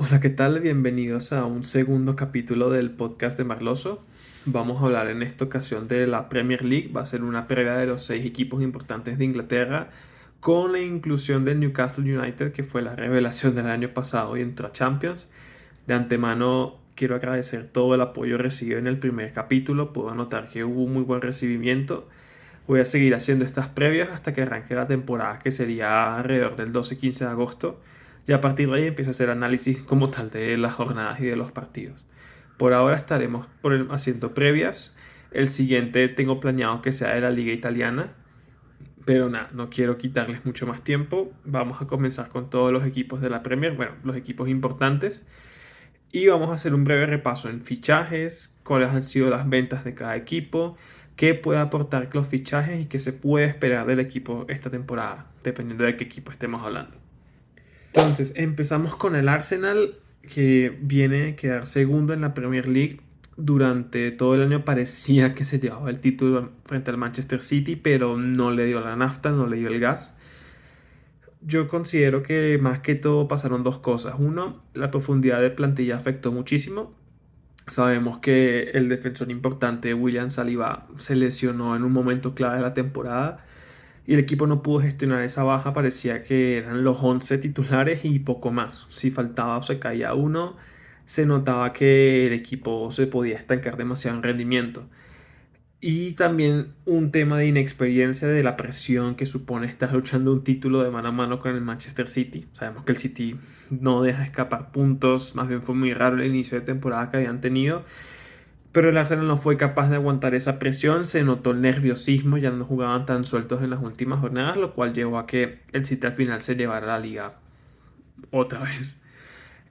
Hola, ¿qué tal? Bienvenidos a un segundo capítulo del podcast de Marloso. Vamos a hablar en esta ocasión de la Premier League. Va a ser una previa de los seis equipos importantes de Inglaterra, con la inclusión del Newcastle United, que fue la revelación del año pasado y entró a Champions. De antemano, quiero agradecer todo el apoyo recibido en el primer capítulo. Puedo notar que hubo un muy buen recibimiento. Voy a seguir haciendo estas previas hasta que arranque la temporada, que sería alrededor del 12-15 de agosto. Y a partir de ahí empiezo a hacer análisis como tal de las jornadas y de los partidos. Por ahora estaremos haciendo previas. El siguiente tengo planeado que sea de la Liga Italiana. Pero nada, no quiero quitarles mucho más tiempo. Vamos a comenzar con todos los equipos de la Premier, bueno, los equipos importantes. Y vamos a hacer un breve repaso en fichajes, cuáles han sido las ventas de cada equipo, qué puede aportar los fichajes y qué se puede esperar del equipo esta temporada, dependiendo de qué equipo estemos hablando. Entonces, empezamos con el Arsenal, que viene a quedar segundo en la Premier League. Durante todo el año parecía que se llevaba el título frente al Manchester City, pero no le dio la nafta, no le dio el gas. Yo considero que más que todo pasaron dos cosas. Uno, la profundidad de plantilla afectó muchísimo. Sabemos que el defensor importante, William Saliba, se lesionó en un momento clave de la temporada y el equipo no pudo gestionar esa baja. Parecía que eran los 11 titulares y poco más. Si faltaba o se caía uno, se notaba que el equipo se podía estancar demasiado en rendimiento. Y también un tema de inexperiencia de la presión que supone estar luchando un título de mano a mano con el Manchester City. Sabemos que el City no deja escapar puntos, más bien fue muy raro el inicio de temporada que habían tenido, pero el Arsenal no fue capaz de aguantar esa presión, se notó el nerviosismo, ya no jugaban tan sueltos en las últimas jornadas, lo cual llevó a que el City al final se llevara la liga otra vez.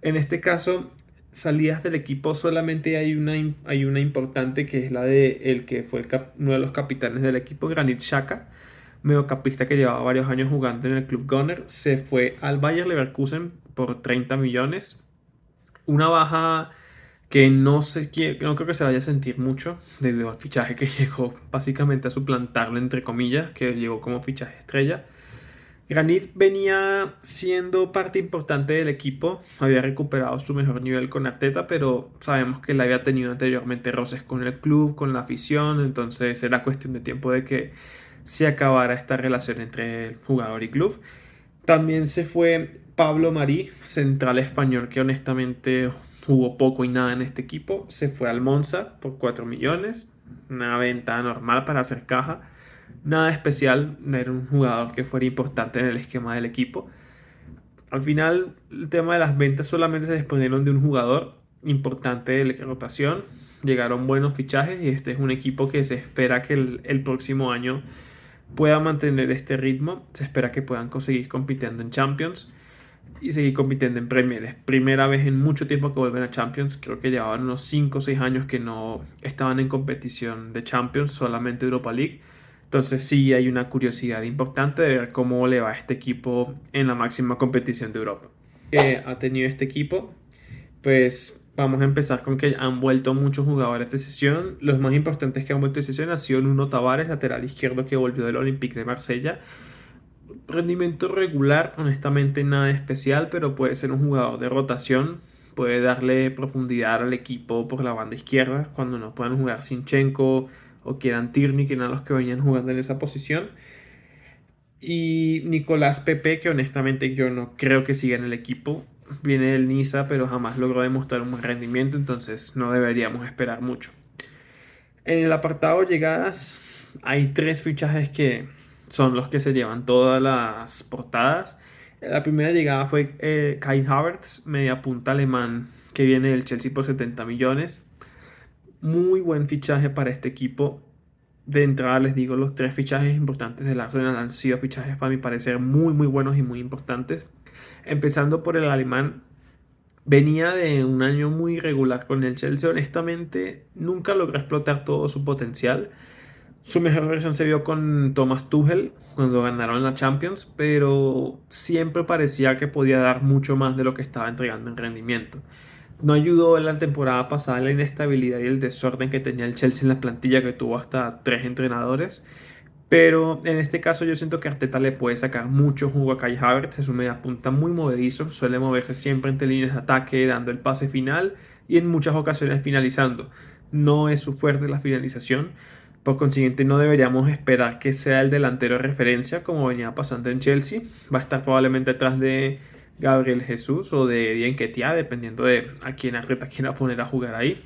En este caso, salidas del equipo solamente hay una importante, que es la de el que fue uno de los capitanes del equipo, Granit Xhaka, mediocampista que llevaba varios años jugando en el club Gunner. Se fue al Bayer Leverkusen por 30 millones. Una baja que no creo que se vaya a sentir mucho debido al fichaje que llegó básicamente a suplantarlo, entre comillas, que llegó como fichaje estrella. Granit venía siendo parte importante del equipo, había recuperado su mejor nivel con Arteta, pero sabemos que él había tenido anteriormente roces con el club, con la afición, entonces era cuestión de tiempo de que se acabara esta relación entre el jugador y club. También se fue Pablo Marí, central español que honestamente jugó poco y nada en este equipo, se fue al Monza por 4 millones, una venta normal para hacer caja. Nada especial, no era un jugador que fuera importante en el esquema del equipo. Al final, el tema de las ventas solamente se desprendieron de un jugador importante de la rotación. Llegaron buenos fichajes y este es un equipo que se espera que el próximo año pueda mantener este ritmo. Se espera que puedan conseguir compitiendo en Champions y seguir compitiendo en Premier. Es primera vez en mucho tiempo que vuelven a Champions. Creo que llevaban unos 5 o 6 años que no estaban en competición de Champions, solamente Europa League. Entonces sí hay una curiosidad importante de ver cómo le va a este equipo en la máxima competición de Europa. Ha tenido este equipo, pues vamos a empezar con que han vuelto muchos jugadores de sesión. Los más importantes que han vuelto de sesión ha sido Nuno Tavares, lateral izquierdo que volvió del Olympique de Marsella. Rendimiento regular, honestamente nada especial, pero puede ser un jugador de rotación. Puede darle profundidad al equipo por la banda izquierda cuando no puedan jugar Sinchenko o quieran Tierney, que eran los que venían jugando en esa posición. Y Nicolás Pepe, que honestamente yo no creo que siga en el equipo. Viene del Niza, pero jamás logró demostrar un buen rendimiento, entonces no deberíamos esperar mucho. En el apartado llegadas hay tres fichajes que son los que se llevan todas las portadas. La primera llegada fue Kai Havertz, media punta alemán que viene del Chelsea por 70 millones. Muy buen fichaje para este equipo. De entrada les digo, los tres fichajes importantes del Arsenal han sido fichajes para mi parecer muy muy buenos y muy importantes. Empezando por el alemán, venía de un año muy irregular con el Chelsea. Honestamente, nunca logró explotar todo su potencial. Su mejor versión se vio con Thomas Tuchel cuando ganaron la Champions, pero siempre parecía que podía dar mucho más de lo que estaba entregando en rendimiento. No ayudó en la temporada pasada la inestabilidad y el desorden que tenía el Chelsea en la plantilla, que tuvo hasta tres entrenadores. Pero en este caso yo siento que Arteta le puede sacar mucho jugo a Kai Havertz. Es un mediapunta muy movedizo, suele moverse siempre entre líneas de ataque, dando el pase final y en muchas ocasiones finalizando. No es su fuerte la finalización, por consiguiente no deberíamos esperar que sea el delantero de referencia como venía pasando en Chelsea. Va a estar probablemente detrás de Gabriel Jesús o de Eddie Nketiah, dependiendo de a quién Arteta quiera poner a jugar ahí.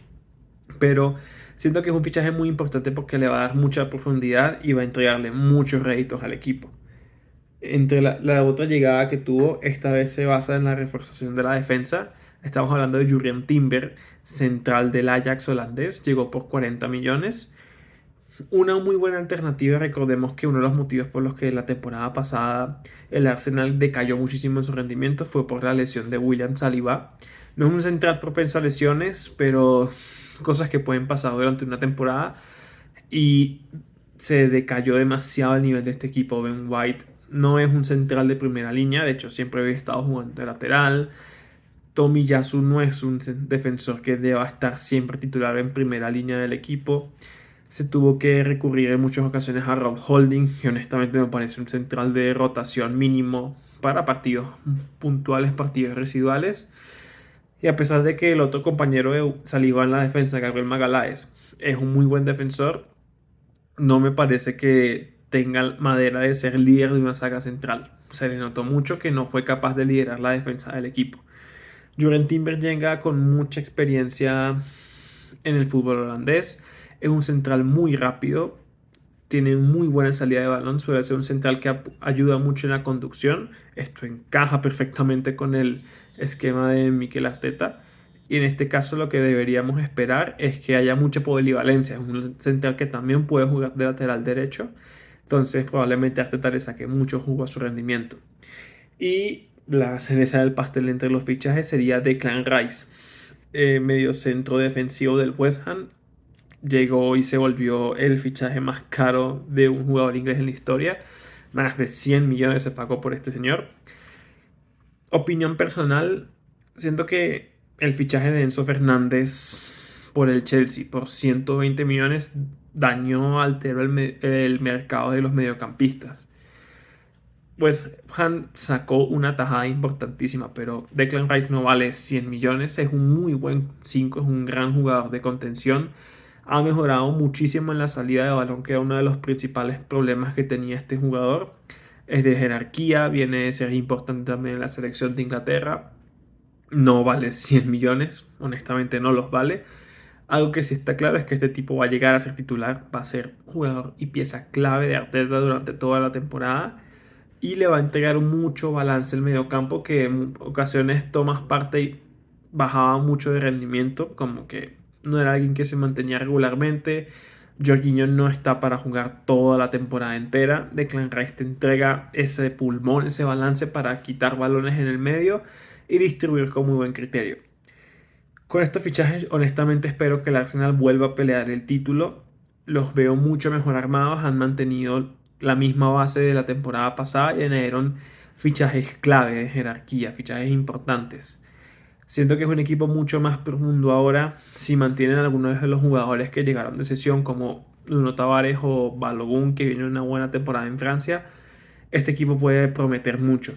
Pero siento que es un fichaje muy importante porque le va a dar mucha profundidad y va a entregarle muchos réditos al equipo. Entre la otra llegada que tuvo, esta vez se basa en la reforzación de la defensa. Estamos hablando de Jurrien Timber, central del Ajax holandés, llegó por 40 millones. Una muy buena alternativa, recordemos que uno de los motivos por los que la temporada pasada el Arsenal decayó muchísimo en su rendimiento fue por la lesión de William Saliba. No es un central propenso a lesiones, pero cosas que pueden pasar durante una temporada y se decayó demasiado el nivel de este equipo. Ben White no es un central de primera línea, de hecho siempre había estado jugando de lateral. Tomiyasu no es un defensor que deba estar siempre titular en primera línea del equipo. Se tuvo que recurrir en muchas ocasiones a Rob Holding, que honestamente me parece un central de rotación mínimo para partidos puntuales, partidos residuales. Y a pesar de que el otro compañero de Saliba en la defensa, Gabriel Magalhaes, es un muy buen defensor, no me parece que tenga madera de ser líder de una saga central. Se le notó mucho que no fue capaz de liderar la defensa del equipo. Jurrien Timber llega con mucha experiencia en el fútbol holandés. Es un central muy rápido, tiene muy buena salida de balón, suele ser un central que ayuda mucho en la conducción. Esto encaja perfectamente con el esquema de Mikel Arteta. Y en este caso lo que deberíamos esperar es que haya mucha polivalencia. Es un central que también puede jugar de lateral derecho. Entonces probablemente Arteta le saque mucho jugo a su rendimiento. Y la cereza del pastel entre los fichajes sería Declan Rice, medio centro defensivo del West Ham. Llegó y se volvió el fichaje más caro de un jugador inglés en la historia. Más de 100 millones se pagó por este señor. Opinión personal, siento que el fichaje de Enzo Fernández por el Chelsea por 120 millones dañó, alteró el mercado de los mediocampistas. Pues Han sacó una tajada importantísima, pero Declan Rice no vale 100 millones, es un muy buen 5, es un gran jugador de contención. Ha mejorado muchísimo en la salida de balón, que era uno de los principales problemas que tenía este jugador. Es de jerarquía, viene de ser importante también en la selección de Inglaterra. No vale 100 millones, honestamente no los vale. Algo que sí está claro es que este tipo va a llegar a ser titular, va a ser jugador y pieza clave de Arteta durante toda la temporada y le va a entregar mucho balance el mediocampo, que en ocasiones tomas parte y bajaba mucho de rendimiento, como que no era alguien que se mantenía regularmente. Jorginho no está para jugar toda la temporada entera. Declan Rice te entrega ese pulmón, ese balance para quitar balones en el medio y distribuir con muy buen criterio. Con estos fichajes, honestamente espero que el Arsenal vuelva a pelear el título. Los veo mucho mejor armados, han mantenido la misma base de la temporada pasada y añadieron fichajes clave de jerarquía, fichajes importantes. Siento que es un equipo mucho más profundo ahora si mantienen algunos de los jugadores que llegaron de sesión como Nuno Tavares o Balogun, que viene una buena temporada en Francia. Este equipo puede prometer mucho.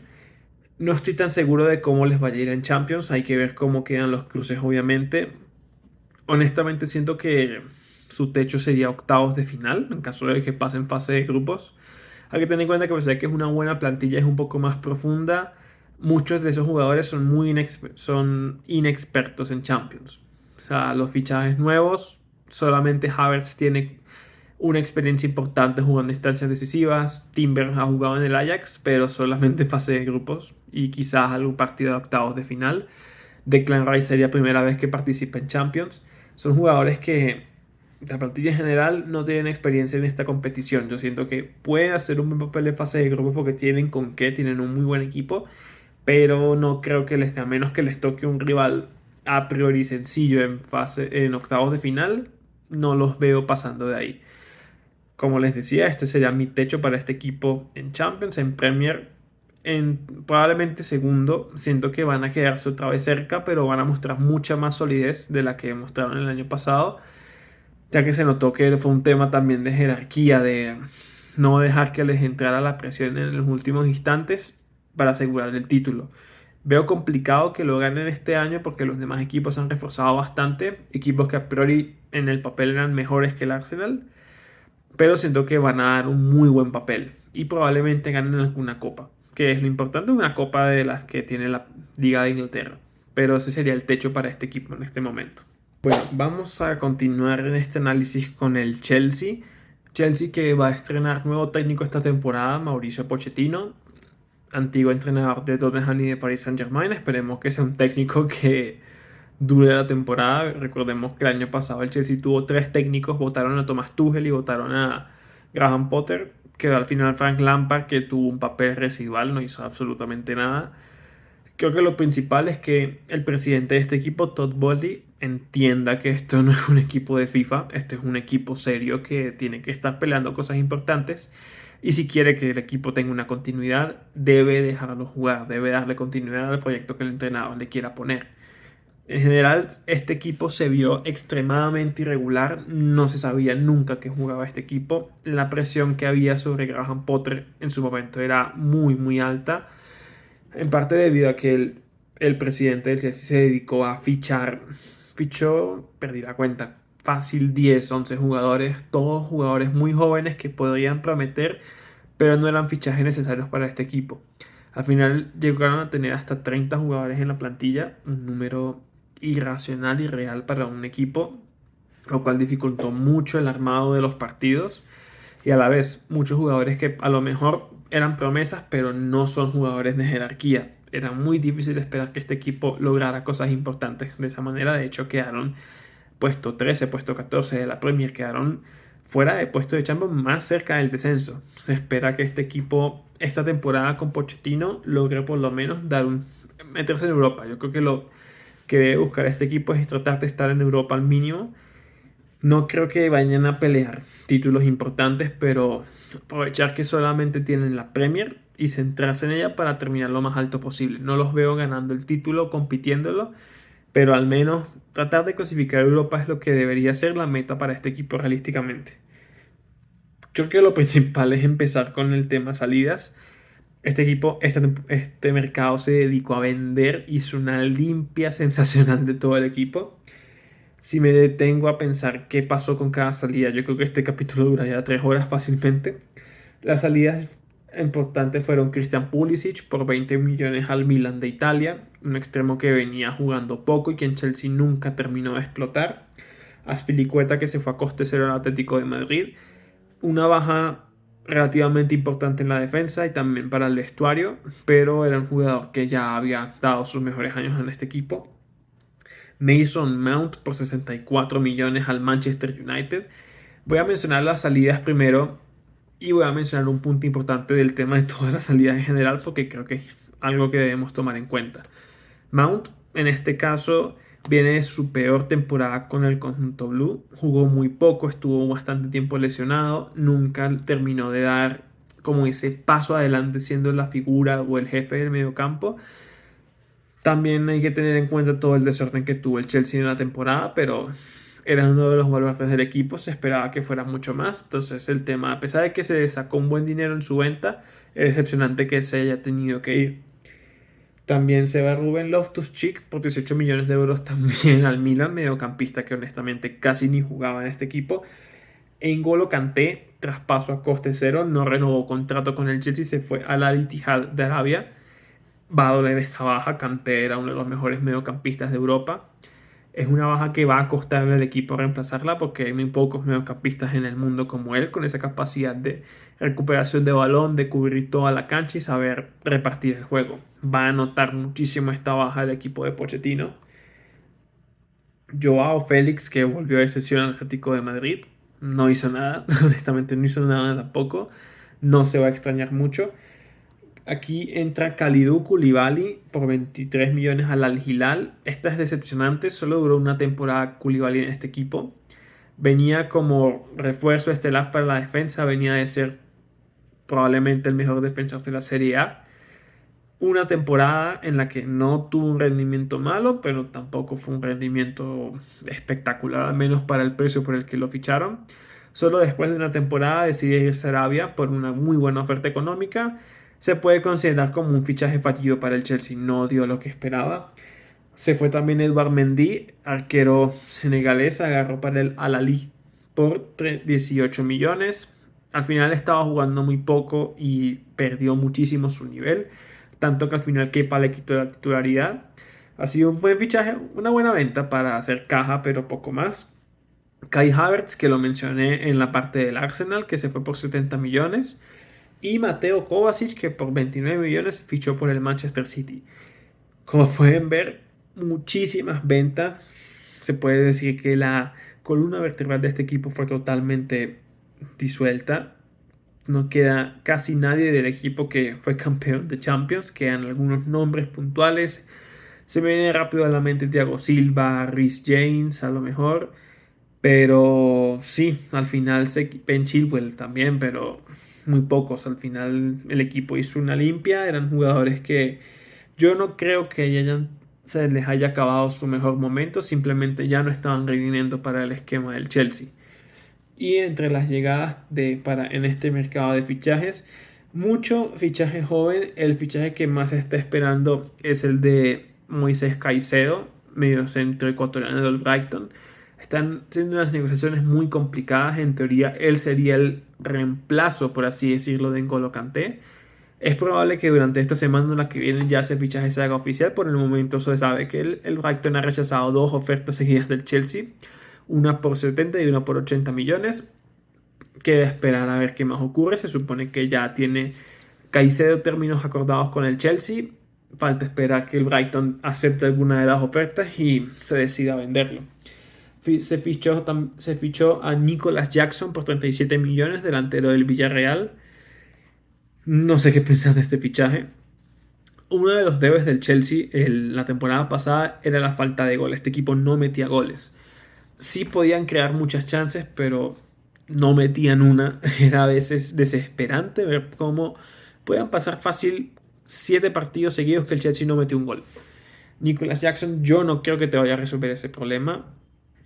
No estoy tan seguro de cómo les va a ir en Champions. Hay que ver cómo quedan los cruces, obviamente. Honestamente, siento que su techo sería octavos de final, en caso de que pasen fase de grupos. Hay que tener en cuenta que a pesar de que es una buena plantilla, es un poco más profunda. Muchos de esos jugadores son inexpertos en Champions. O sea, los fichajes nuevos, solamente Havertz tiene una experiencia importante jugando instancias decisivas. Timber ha jugado en el Ajax, pero solamente fase de grupos y quizás algún partido de octavos de final. Declan Rice sería primera vez que participa en Champions. Son jugadores que la plantilla en general no tienen experiencia en esta competición. Yo siento que pueden hacer un buen papel en fase de grupos porque tienen con qué, tienen un muy buen equipo, pero no creo que les dé, a menos que les toque un rival a priori sencillo en octavos de final, no los veo pasando de ahí. Como les decía, este sería mi techo para este equipo en Champions, en Premier, en probablemente segundo. Siento que van a quedarse otra vez cerca, pero van a mostrar mucha más solidez de la que mostraron el año pasado, ya que se notó que fue un tema también de jerarquía, no dejar que les entrara la presión en los últimos instantes para asegurar el título. Veo complicado que lo ganen este año porque los demás equipos se han reforzado bastante, equipos que a priori en el papel eran mejores que el Arsenal, pero siento que van a dar un muy buen papel y probablemente ganen alguna copa, que es lo importante, una copa de las que tiene la Liga de Inglaterra, pero ese sería el techo para este equipo en este momento. Bueno, vamos a continuar en este análisis con el Chelsea. Chelsea que va a estrenar nuevo técnico esta temporada, Mauricio Pochettino, antiguo entrenador de Tottenham y de Paris Saint-Germain. Esperemos que sea un técnico que dure la temporada. Recordemos que el año pasado el Chelsea tuvo 3 técnicos, votaron a Thomas Tuchel y votaron a Graham Potter. Quedó al final Frank Lampard, que tuvo un papel residual, no hizo absolutamente nada. Creo que lo principal es que el presidente de este equipo, Todd Bowley, entienda que esto no es un equipo de FIFA, este es un equipo serio que tiene que estar peleando cosas importantes y si quiere que el equipo tenga una continuidad, debe dejarlo jugar, debe darle continuidad al proyecto que el entrenador le quiera poner. En general, este equipo se vio extremadamente irregular, no se sabía nunca que jugaba este equipo, la presión que había sobre Graham Potter en su momento era muy muy alta. En parte debido a que el presidente del Chelsea se dedicó a fichó, perdí la cuenta, fácil 10, 11 jugadores, todos jugadores muy jóvenes que podrían prometer, pero no eran fichajes necesarios para este equipo. Al final llegaron a tener hasta 30 jugadores en la plantilla, un número irracional y real para un equipo, lo cual dificultó mucho el armado de los partidos y a la vez muchos jugadores que a lo mejor eran promesas, pero no son jugadores de jerarquía. Era muy difícil esperar que este equipo lograra cosas importantes de esa manera. De hecho, quedaron puesto 13, puesto 14 de la Premier, quedaron fuera de puesto de Champions, más cerca del descenso. Se espera que este equipo, esta temporada con Pochettino, logre por lo menos meterse en Europa. Yo creo que lo que debe buscar este equipo es tratar de estar en Europa al mínimo. No creo que vayan a pelear títulos importantes, pero aprovechar que solamente tienen la Premier y centrarse en ella para terminar lo más alto posible. No los veo ganando el título, compitiéndolo, pero al menos tratar de clasificar a Europa es lo que debería ser la meta para este equipo realísticamente. Creo que lo principal es empezar con el tema salidas. Este equipo, este mercado se dedicó a vender, hizo una limpia sensacional de todo el equipo. Si me detengo a pensar qué pasó con cada salida, yo creo que este capítulo duraría 3 horas fácilmente. Las salidas importantes fueron Christian Pulisic por 20 millones al Milan de Italia, un extremo que venía jugando poco y que en Chelsea nunca terminó de explotar. Azpilicueta que se fue a coste cero al Atlético de Madrid. Una baja relativamente importante en la defensa y también para el vestuario, pero era un jugador que ya había dado sus mejores años en este equipo. Mason Mount por 64 millones al Manchester United. Voy a mencionar las salidas primero y voy a mencionar un punto importante del tema de todas las salidas en general porque creo que es algo que debemos tomar en cuenta. Mount, en este caso, viene de su peor temporada con el conjunto blue. Jugó muy poco, estuvo bastante tiempo lesionado, nunca terminó de dar como ese paso adelante siendo la figura o el jefe del mediocampo. También hay que tener en cuenta todo el desorden que tuvo el Chelsea en la temporada, pero era uno de los baluartes del equipo, se esperaba que fuera mucho más. Entonces el tema, a pesar de que se sacó un buen dinero en su venta, es decepcionante que se haya tenido que ir. También se va Ruben Loftus-Cheek por 18 millones de euros también al Milan, mediocampista que honestamente casi ni jugaba en este equipo. N'Golo Kanté, traspaso a coste cero, no renovó contrato con el Chelsea, se fue al Al-Ittihad de Arabia. Va a doler esta baja. Kanté era uno de los mejores mediocampistas de Europa. Es una baja que va a costarle al equipo reemplazarla porque hay muy pocos mediocampistas en el mundo como él, con esa capacidad de recuperación de balón, de cubrir toda la cancha y saber repartir el juego. Va a notar muchísimo esta baja del equipo de Pochettino. Joao Félix, que volvió de sesión al Atlético de Madrid, no hizo nada, honestamente no hizo nada tampoco. No se va a extrañar mucho. Aquí entra Kalidou Koulibaly por 23 millones al Al Hilal. Esta es decepcionante, solo duró una temporada Koulibaly en este equipo. Venía como refuerzo estelar para la defensa, venía de ser probablemente el mejor defensor de la Serie A. Una temporada en la que no tuvo un rendimiento malo, pero tampoco fue un rendimiento espectacular, al menos para el precio por el que lo ficharon. Solo después de una temporada decide irse a Arabia por una muy buena oferta económica. Se puede considerar como un fichaje fallido para el Chelsea, no dio lo que esperaba. Se fue también Edouard Mendy, arquero senegalés, agarró para el Al-Ahly por 18 millones. Al final estaba jugando muy poco y perdió muchísimo su nivel, tanto que al final Kepa le quitó la titularidad. Ha sido un buen fichaje, una buena venta para hacer caja, pero poco más. Kai Havertz, que lo mencioné en la parte del Arsenal, que se fue por 70 millones. Y Mateo Kovacic, que por 29 millones fichó por el Manchester City. Como pueden ver, muchísimas ventas. Se puede decir que la columna vertebral de este equipo fue totalmente disuelta. No queda casi nadie del equipo que fue campeón de Champions. Quedan algunos nombres puntuales. Se me viene rápido a la mente Thiago Silva, Reece James a lo mejor. Pero sí, al final Ben Chilwell también, pero muy pocos. Al final el equipo hizo una limpia. Eran jugadores que yo no creo que se les haya acabado su mejor momento. Simplemente ya no estaban rindiendo para el esquema del Chelsea. Y entre las llegadas en este mercado de fichajes, mucho fichaje joven. El fichaje que más se está esperando es el de Moisés Caicedo, medio centro ecuatoriano del Brighton. Están siendo unas negociaciones muy complicadas. En teoría, él sería el reemplazo, por así decirlo, de N'Golo Kanté. Es probable que durante esta semana o la que viene ya ese fichaje se haga oficial. Por el momento se sabe que el Brighton ha rechazado dos ofertas seguidas del Chelsea. Una por 70 y una por 80 millones. Queda esperar a ver qué más ocurre. Se supone que ya tiene Caicedo términos acordados con el Chelsea. Falta esperar que el Brighton acepte alguna de las ofertas y se decida a venderlo. Se fichó a Nicolas Jackson por 37 millones, delantero del Villarreal. No sé qué pensar de este fichaje. Uno de los debes del Chelsea la temporada pasada era la falta de gol. Este equipo no metía goles. Sí podían crear muchas chances, pero no metían una. Era a veces desesperante ver cómo puedan pasar fácil 7 partidos seguidos que el Chelsea no metió un gol. Nicolas Jackson, yo no creo que te vaya a resolver ese problema.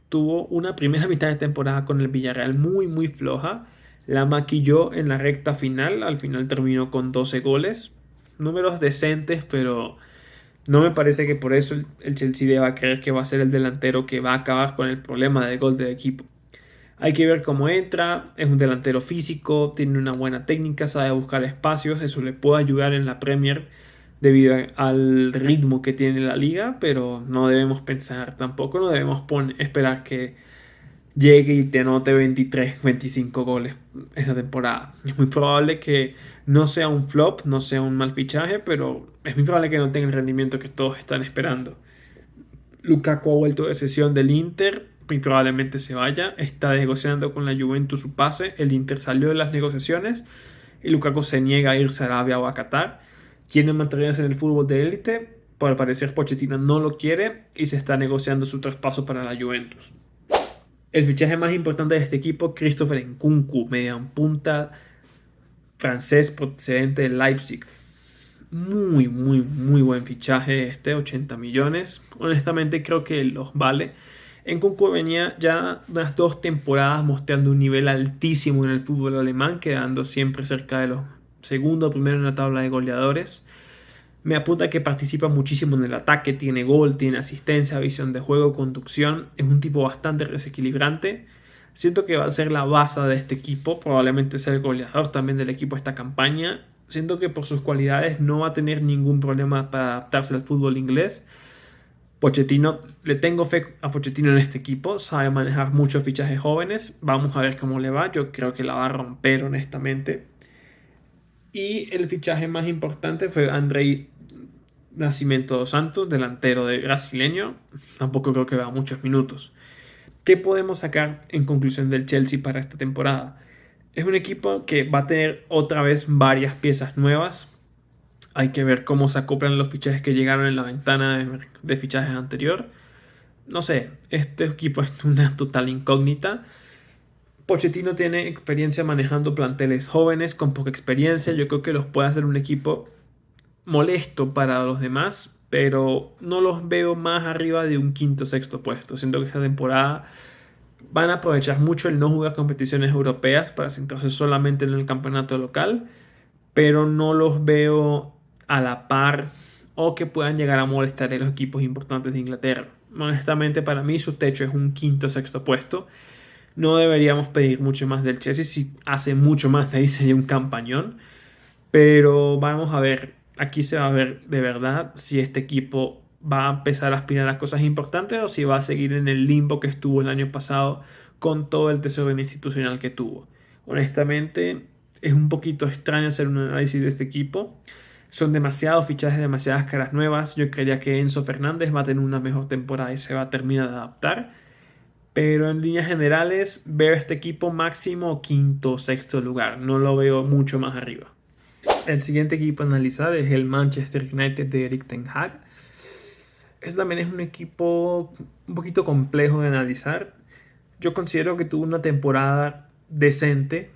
Tuvo una primera mitad de temporada con el Villarreal muy muy floja. La maquilló en la recta final. Al final terminó con 12 goles. Números decentes, pero no me parece que por eso el Chelsea deba creer que va a ser el delantero que va a acabar con el problema de gol del equipo. Hay que ver cómo entra. Es un delantero físico, tiene una buena técnica, sabe buscar espacios. Eso le puede ayudar en la Premier debido al ritmo que tiene la liga, pero no debemos pensar tampoco, no debemos esperar que llegue y te anote 23, 25 goles esta temporada. Es muy probable que no sea un flop, no sea un mal fichaje, pero es muy probable que no tenga el rendimiento que todos están esperando. Lukaku ha vuelto de cesión del Inter y probablemente se vaya. Está negociando con la Juventus su pase. El Inter salió de las negociaciones y Lukaku se niega a irse a Arabia o a Qatar. Quiere mantenerse en el fútbol de élite. Por parecer Pochettino no lo quiere y se está negociando su traspaso para la Juventus. El fichaje más importante de este equipo, Christopher Nkunku, mediapunta francés procedente de Leipzig. Muy, muy, muy buen fichaje este, 80 millones. Honestamente creo que los vale. Nkunku venía ya unas 2 temporadas mostrando un nivel altísimo en el fútbol alemán, quedando siempre cerca de los segundo o primero en la tabla de goleadores. Me apunta que participa muchísimo en el ataque, tiene gol, tiene asistencia, visión de juego, conducción. Es un tipo bastante desequilibrante. Siento que va a ser la base de este equipo, probablemente sea el goleador también del equipo esta campaña. Siento que por sus cualidades no va a tener ningún problema para adaptarse al fútbol inglés. Pochettino, le tengo fe a Pochettino en este equipo, sabe manejar muchos fichajes jóvenes. Vamos a ver cómo le va, yo creo que la va a romper honestamente. Y el fichaje más importante fue Andrei Nascimento dos Santos, delantero brasileño. Tampoco creo que vea muchos minutos. ¿Qué podemos sacar en conclusión del Chelsea para esta temporada? Es un equipo que va a tener otra vez varias piezas nuevas. Hay que ver cómo se acoplan los fichajes que llegaron en la ventana de fichajes anterior. No sé, este equipo es una total incógnita. Pochettino tiene experiencia manejando planteles jóvenes con poca experiencia. Yo creo que los puede hacer un equipo molesto para los demás, pero no los veo más arriba de un quinto o sexto puesto. Siento que esta temporada Van a aprovechar mucho el no jugar competiciones europeas para centrarse solamente en el campeonato local, pero no los veo a la par o que puedan llegar a molestar a los equipos importantes de Inglaterra. Honestamente, para mí su techo es un quinto o sexto puesto. No deberíamos pedir mucho más del Chelsea. Si hace mucho más de ahí sería un campañón. Pero vamos a ver, aquí se va a ver de verdad si este equipo va a empezar a aspirar a cosas importantes o si va a seguir en el limbo que estuvo el año pasado con todo el tesoro institucional que tuvo. Honestamente, es un poquito extraño hacer un análisis de este equipo. Son demasiados fichajes, demasiadas caras nuevas. Yo creía que Enzo Fernández va a tener una mejor temporada y se va a terminar de adaptar. Pero en líneas generales veo este equipo máximo quinto o sexto lugar. No lo veo mucho más arriba. El siguiente equipo a analizar es el Manchester United de Erik ten Hag. Este también es un equipo un poquito complejo de analizar. Yo considero que tuvo una temporada decente,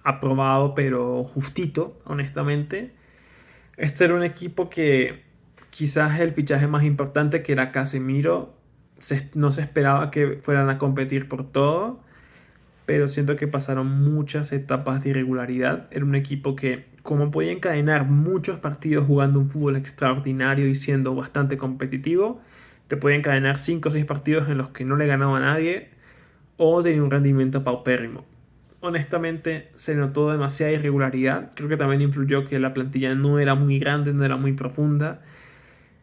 aprobado, pero justito, honestamente. Este era un equipo que quizás el fichaje más importante, que era Casemiro, no se esperaba que fueran a competir por todo, pero siento que pasaron muchas etapas de irregularidad. Era un equipo que, como podía encadenar muchos partidos jugando un fútbol extraordinario y siendo bastante competitivo, te podía encadenar 5 o 6 partidos en los que no le ganaba a nadie o tenía un rendimiento paupérrimo. Honestamente, se notó demasiada irregularidad. Creo que también influyó que la plantilla no era muy grande, no era muy profunda.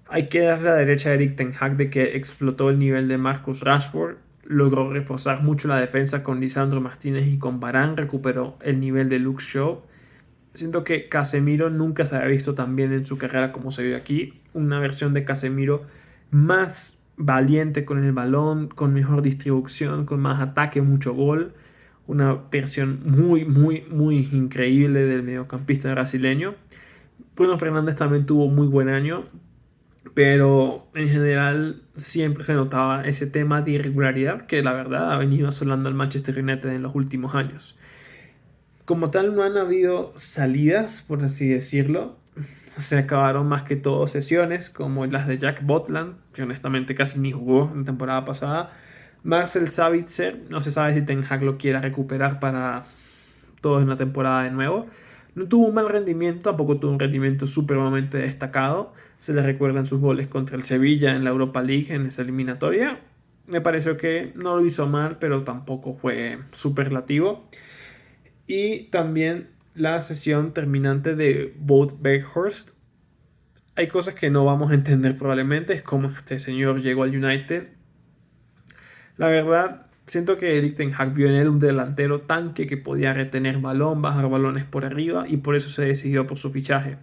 Hay que darle a la derecha a Erik ten Hag de que explotó el nivel de Marcus Rashford, logró reforzar mucho la defensa con Lisandro Martínez y con Varane, recuperó el nivel de Luke Shaw. Siento que Casemiro nunca se había visto tan bien en su carrera como se vio aquí. Una versión de Casemiro más valiente con el balón, con mejor distribución, con más ataque, mucho gol. Una versión muy, muy, muy increíble del mediocampista brasileño. Bruno Fernández también tuvo muy buen año, pero en general siempre se notaba ese tema de irregularidad que la verdad ha venido asolando al Manchester United en los últimos años. Como tal, no han habido salidas, por así decirlo. Se acabaron más que todo sesiones como las de Jack Butland, que honestamente casi ni jugó en la temporada pasada. Marcel Sabitzer, no se sabe si Ten Hag lo quiera recuperar para todo en la temporada de nuevo. No tuvo un mal rendimiento, tampoco tuvo un rendimiento supremamente destacado. Se le recuerdan sus goles contra el Sevilla en la Europa League en esa eliminatoria. Me pareció que no lo hizo mal, pero tampoco fue superlativo. Y también la sesión terminante de Wout Weghorst. Hay cosas que no vamos a entender probablemente, es como este señor llegó al United. La verdad, siento que Erik ten Hag vio en él un delantero tanque que podía retener balón, bajar balones por arriba y por eso se decidió por su fichaje.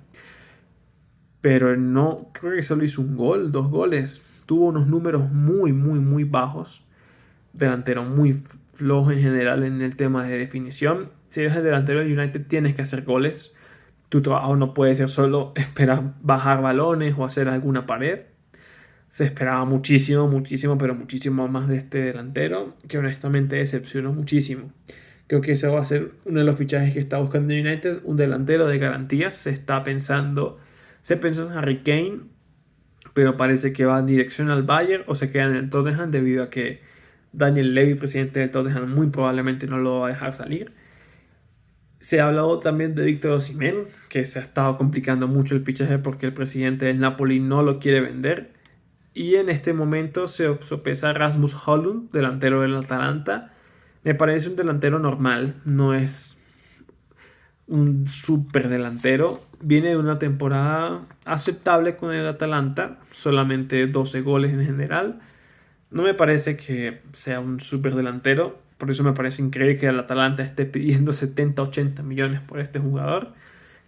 Pero no, creo que solo hizo un gol, 2 goles. Tuvo unos números muy, muy, muy bajos. Delantero muy flojo en general en el tema de definición. Si eres el delantero del United tienes que hacer goles. Tu trabajo no puede ser solo esperar bajar balones o hacer alguna pared. Se esperaba muchísimo, muchísimo, pero muchísimo más de este delantero, que honestamente decepcionó muchísimo. Creo que ese va a ser uno de los fichajes que está buscando United, un delantero de garantías. Se pensó en Harry Kane, pero parece que va en dirección al Bayern o se queda en el Tottenham debido a que Daniel Levy, presidente del Tottenham, muy probablemente no lo va a dejar salir. Se ha hablado también de Víctor Osimhen, que se ha estado complicando mucho el fichaje porque el presidente del Napoli no lo quiere vender. Y en este momento se sopesa Rasmus Højlund, delantero del Atalanta. Me parece un delantero normal, no es un super delantero. Viene de una temporada aceptable con el Atalanta, solamente 12 goles en general. No me parece que sea un super delantero, por eso me parece increíble que el Atalanta esté pidiendo 70-80 millones por este jugador,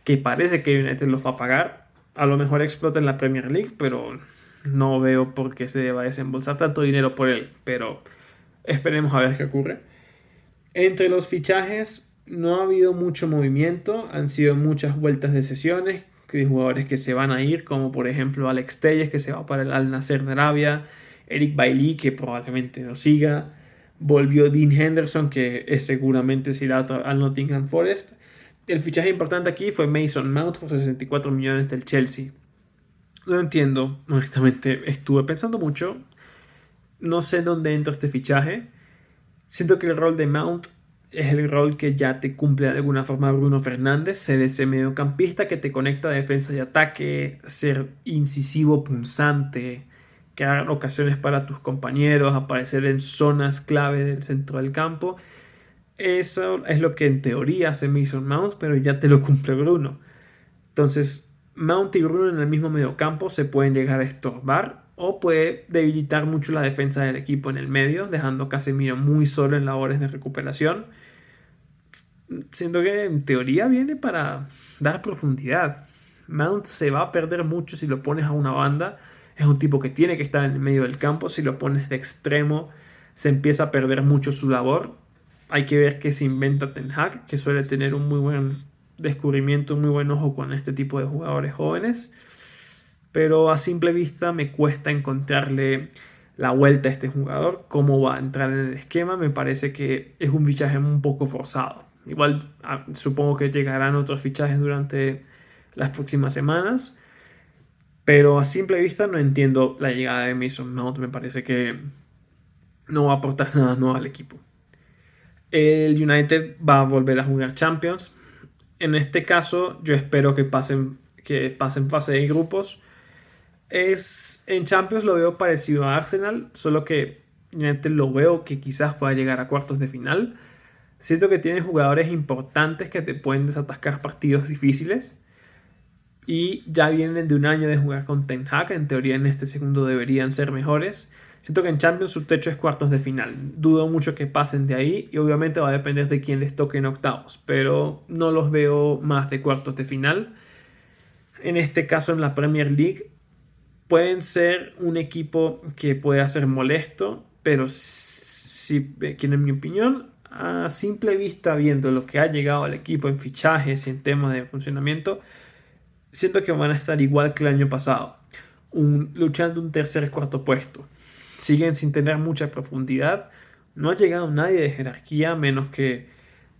que parece que United los va a pagar. A lo mejor explota en la Premier League, pero no veo por qué se deba desembolsar tanto dinero por él, pero esperemos a ver qué ocurre. Entre los fichajes no ha habido mucho movimiento, han sido muchas vueltas de sesiones, que hay jugadores que se van a ir, como por ejemplo Alex Telles, que se va para el Al Nassr de Arabia, Eric Bailly, que probablemente no siga, volvió Dean Henderson, que seguramente se irá al Nottingham Forest. El fichaje importante aquí fue Mason Mount por 64 millones del Chelsea. No entiendo, honestamente, estuve pensando mucho, no sé dónde entra este fichaje. Siento que el rol de Mount es el rol que ya te cumple de alguna forma Bruno Fernández, ser ese mediocampista que te conecta defensa y ataque, ser incisivo, punzante, crear ocasiones para tus compañeros, aparecer en zonas clave del centro del campo. Eso es lo que en teoría hace Mason Mount, pero ya te lo cumple Bruno. Entonces, Mount y Bruno en el mismo mediocampo se pueden llegar a estorbar o puede debilitar mucho la defensa del equipo en el medio, dejando a Casemiro muy solo en labores de recuperación. Siento que en teoría viene para dar profundidad. Mount se va a perder mucho si lo pones a una banda. Es un tipo que tiene que estar en el medio del campo. Si lo pones de extremo, se empieza a perder mucho su labor. Hay que ver qué se inventa Ten Hag, que suele tener un muy buen descubrimiento, un muy buen ojo con este tipo de jugadores jóvenes. Pero a simple vista me cuesta encontrarle la vuelta a este jugador, cómo va a entrar en el esquema. Me parece que es un fichaje un poco forzado. Igual supongo que llegarán otros fichajes durante las próximas semanas, pero a simple vista no entiendo la llegada de Mason Mount. Me parece que no va a aportar nada nuevo al equipo. El United va a volver a jugar Champions. En este caso, yo espero que pasen fase de grupos. En Champions lo veo parecido a Arsenal, solo que United lo veo que quizás pueda llegar a cuartos de final. Siento que tiene jugadores importantes que te pueden desatascar partidos difíciles. Y ya vienen de un año de jugar con Ten Hag. En teoría en este segundo deberían ser mejores. Siento que en Champions su techo es cuartos de final. Dudo mucho que pasen de ahí. Y obviamente va a depender de quién les toque en octavos. Pero no los veo más de cuartos de final. En este caso en la Premier League pueden ser un equipo que pueda ser molesto. Pero si, en mi opinión, a simple vista, viendo lo que ha llegado al equipo en fichajes y en temas de funcionamiento, siento que van a estar igual que el año pasado, luchando un tercer cuarto puesto. Siguen sin tener mucha profundidad. No ha llegado nadie de jerarquía, menos que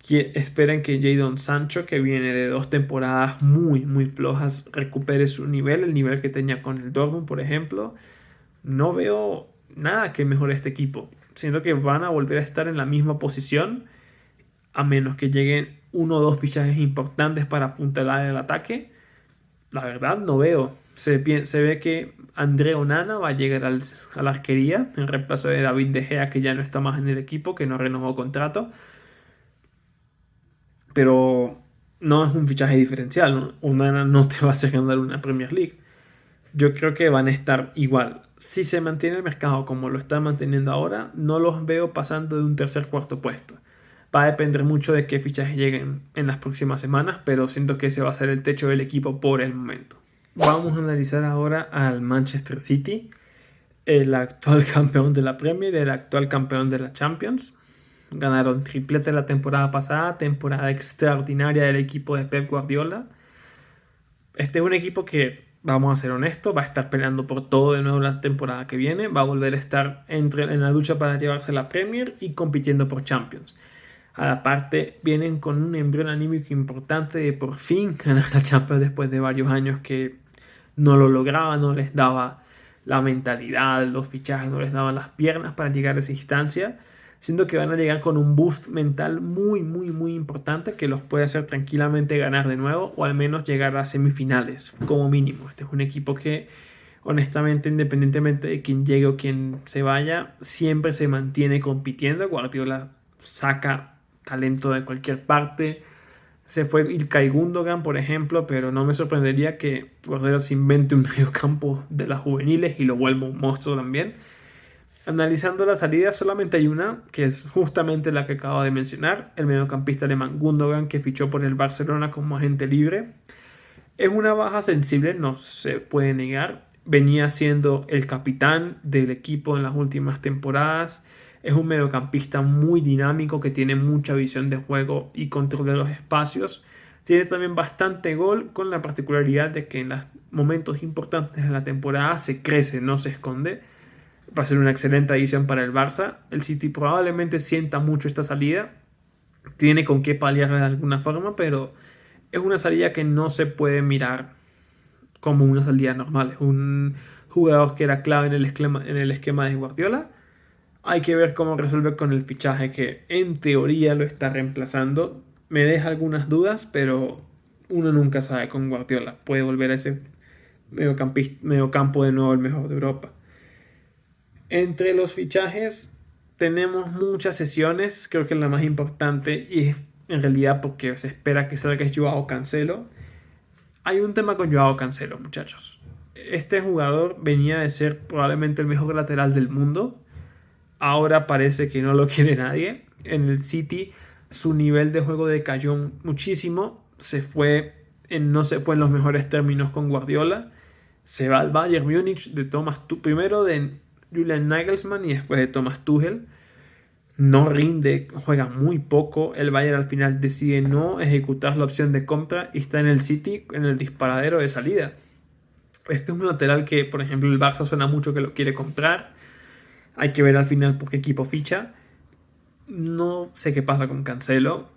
esperen que Jadon Sancho, que viene de 2 temporadas muy flojas, recupere su nivel, el nivel que tenía con el Dortmund, por ejemplo. No veo nada que mejore este equipo. Siento que van a volver a estar en la misma posición, a menos que lleguen uno o dos fichajes importantes para apuntalar el ataque. La verdad no veo. Se ve que André Onana va a llegar a la arquería en reemplazo de David De Gea, que ya no está más en el equipo, que no renovó contrato. Pero no es un fichaje diferencial, ¿no? Onana no te va a hacer ganar una Premier League. Yo creo que van a estar igual. Si se mantiene el mercado como lo está manteniendo ahora, no los veo pasando de un tercer cuarto puesto. Va a depender mucho de qué fichajes lleguen en las próximas semanas, pero siento que ese va a ser el techo del equipo por el momento. Vamos a analizar ahora al Manchester City, el actual campeón de la Premier, el actual campeón de la Champions. Ganaron triplete la temporada pasada, temporada extraordinaria del equipo de Pep Guardiola. Este es un equipo que, vamos a ser honestos, va a estar peleando por todo de nuevo la temporada que viene. Va a volver a estar en la lucha para llevarse la Premier y compitiendo por Champions. A la parte, vienen con un embrión anímico importante de por fin ganar la Champions después de varios años que no lo lograba, no les daba la mentalidad, los fichajes no les daban las piernas para llegar a esa instancia. Siento que van a llegar con un boost mental muy importante que los puede hacer tranquilamente ganar de nuevo o al menos llegar a semifinales como mínimo. Este es un equipo que honestamente, independientemente de quién llegue o quién se vaya, siempre se mantiene compitiendo. Guardiola saca talento de cualquier parte. Se fue Ilkay Gundogan, por ejemplo, pero no me sorprendería que Guardiola se invente un mediocampo de las juveniles y lo vuelva un monstruo también. Analizando la salida, solamente hay una, que es justamente la que acabo de mencionar, el mediocampista alemán Gundogan, que fichó por el Barcelona como agente libre. Es una baja sensible, no se puede negar. Venía siendo el capitán del equipo en las últimas temporadas. Es un mediocampista muy dinámico que tiene mucha visión de juego y control de los espacios. Tiene también bastante gol, con la particularidad de que en los momentos importantes de la temporada se crece, no se esconde. Va a ser una excelente adición para el Barça. El City probablemente sienta mucho esta salida. Tiene con qué paliarla de alguna forma, pero es una salida que no se puede mirar como una salida normal. Es un jugador que era clave en el esquema de Guardiola. Hay que ver cómo resuelve con el fichaje que en teoría lo está reemplazando. Me deja algunas dudas, pero uno nunca sabe con Guardiola. Puede volver a ese mediocampo de nuevo el mejor de Europa. Entre los fichajes tenemos muchas sesiones. Creo que la más importante, y es en realidad porque se espera que salga, es Joao Cancelo. Hay un tema con Joao Cancelo, muchachos. Este jugador venía de ser probablemente el mejor lateral del mundo. Ahora parece que no lo quiere nadie. En el City su nivel de juego decayó muchísimo. No se fue en los mejores términos con Guardiola. Se va al Bayern Múnich de primero de Julian Nagelsmann y después de Thomas Tuchel. No rinde, juega muy poco. El Bayern al final decide no ejecutar la opción de compra y está en el City en el disparadero de salida. Este es un lateral que, por ejemplo, el Barça suena mucho que lo quiere comprar. Hay que ver al final por qué equipo ficha. No sé qué pasa con Cancelo.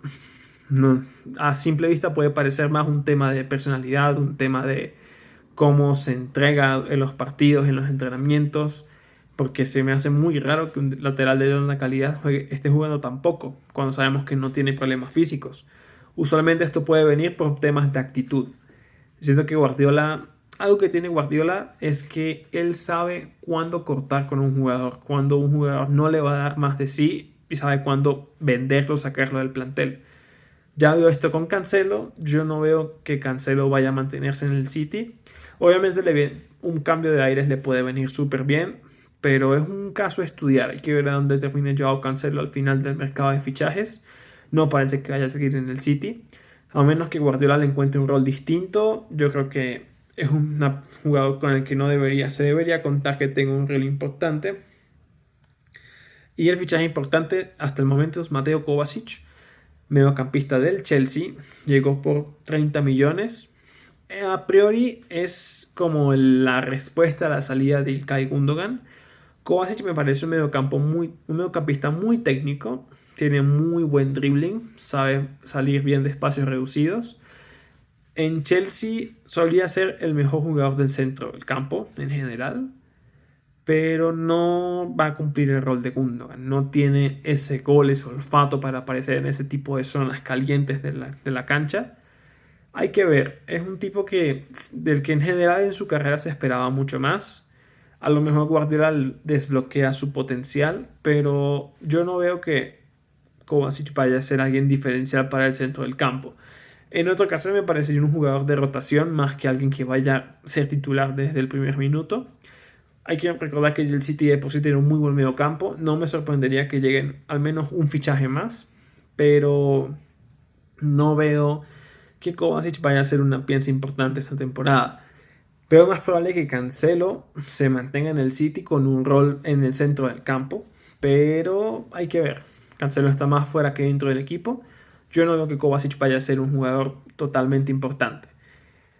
No, a simple vista puede parecer más un tema de personalidad, un tema de cómo se entrega en los partidos, en los entrenamientos, porque se me hace muy raro que un lateral de tanta calidad esté jugando tan poco, cuando sabemos que no tiene problemas físicos. Usualmente esto puede venir por temas de actitud. Siento que algo que tiene Guardiola es que él sabe cuándo cortar con un jugador, cuando un jugador no le va a dar más de sí y sabe cuándo venderlo, sacarlo del plantel. Ya veo esto con Cancelo. Yo no veo que Cancelo vaya a mantenerse en el City. Obviamente un cambio de aires le puede venir súper bien, pero es un caso a estudiar. Hay que ver a dónde termine Joao Cancelo al final del mercado de fichajes. No parece que vaya a seguir en el City. A menos que Guardiola le encuentre un rol distinto, yo creo que es un jugador con el que se debería contar que tenga un rol importante. Y el fichaje importante hasta el momento es Mateo Kovacic, mediocampista del Chelsea. Llegó por 30 millones. A priori es como la respuesta a la salida de Ilkay Gundogan. Kovacic me parece un mediocampista muy técnico. Tiene muy buen dribbling. Sabe salir bien de espacios reducidos. En Chelsea solía ser el mejor jugador del centro del campo en general, pero no va a cumplir el rol de Gundogan. No tiene ese gol, ese olfato para aparecer en ese tipo de zonas calientes de la cancha. Hay que ver, es un tipo del que en general en su carrera se esperaba mucho más. A lo mejor Guardiola desbloquea su potencial, pero yo no veo que Kovacic vaya a ser alguien diferencial para el centro del campo. En otro caso me parecería un jugador de rotación más que alguien que vaya a ser titular desde el primer minuto. Hay que recordar que el City de por sí tiene un muy buen medio campo. No me sorprendería que lleguen al menos un fichaje más, pero no veo que Kovacic vaya a ser una pieza importante esta temporada. Pero más probable que Cancelo se mantenga en el City con un rol en el centro del campo, pero hay que ver. Cancelo está más fuera que dentro del equipo. Yo no veo que Kovacic vaya a ser un jugador totalmente importante.